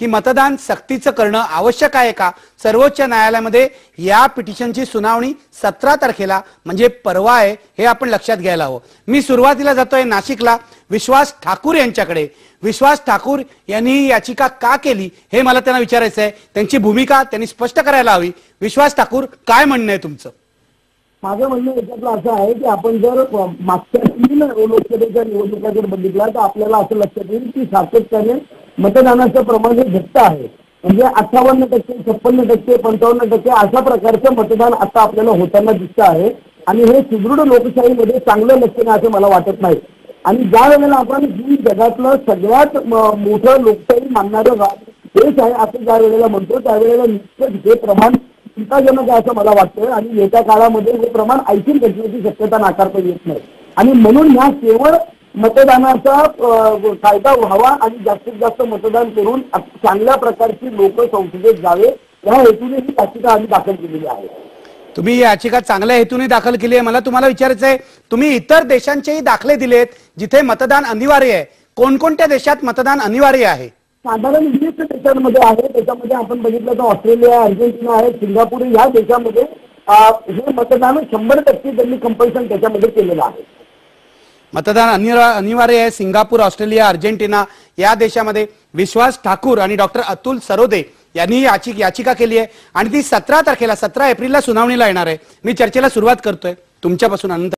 की मतदान सक्तीचं करणं आवश्यक आहे का? सर्वोच्च न्यायालयामध्ये या पिटिशनची सुनावणी 17 तारखेला म्हणजे परवा आहे, हे आपण लक्षात घ्यायला हवं। मी सुरुवातीला जातोय नाशिकला विश्वास ठाकूर यांच्याकडे। विश्वास ठाकूर यांनी ही याचिका का केली हे मला त्यांना विचारायचं आहे। त्यांची भूमिका त्यांनी स्पष्ट करायला हवी। विश्वास ठाकूर, काय म्हणणं आहे तुमचं? माझं म्हणणं याच्यातलं असं आहे की आपण जर मागच्या 3 लोकसभेच्या निवडणुका जर बघितल्या तर आपल्याला असं लक्षात येईल की सातत्याने मतदानाचं प्रमाण हे घटत आहे। म्हणजे 58%, 56%, 55% अशा प्रकारचं मतदान आता आपल्याला होताना दिसतं आहे आणि हे सुदृढ लोकशाहीमध्ये चांगलं लक्षण आहे असं मला वाटत नाही। आणि ज्या वेळेला आपण ही जगातलं सगळ्यात मोठं लोकशाही मानणारं देश आहे असं ज्या वेळेला म्हणतो त्यावेळेला निश्चित हे प्रमाण चिंताजनक आहे असं मला वाटतं आणि येत्या काळामध्ये हे प्रमाण आणखी घटण्याची शक्यता नाकारता येत नाही। आणि म्हणून ह्या केवळ मतदानाचा कायदा व्हावा आणि जास्तीत जास्त मतदान करून चांगल्या प्रकारची लोक संसदेत जावे या हेतूने ही याचिका आम्ही दाखल केलेली आहे। तुम्ही याचिका चांगल्या हेतूने दाखल केली आहे। मला तुम्हाला विचारायचं आहे, तुम्ही इतर देशांचेही दाखले दिलेत जिथे मतदान अनिवार्य आहे। कोणकोणत्या देशात मतदान अनिवार्य आहे? साधारण 20 देशांमध्ये आहे। त्याच्यामध्ये आपण बघितलं तर ऑस्ट्रेलिया, अर्जेंटिना आहे, सिंगापूर या देशामध्ये हे मतदान 100% त्यांनी कंपल्शन त्याच्यामध्ये केलेलं आहे। मतदान अनिवार्य आहे सिंगापूर, ऑस्ट्रेलिया, अर्जेंटिना या देशामध्ये। विश्वास ठाकूर आणि डॉक्टर अतुल सरोदे यांनी याचिका केली आहे आणि ती 17 तारखेला 17 एप्रिलला सुनावणीला येणार आहे। मी चर्चेला सुरुवात करतोय तुमच्यापासून अनंत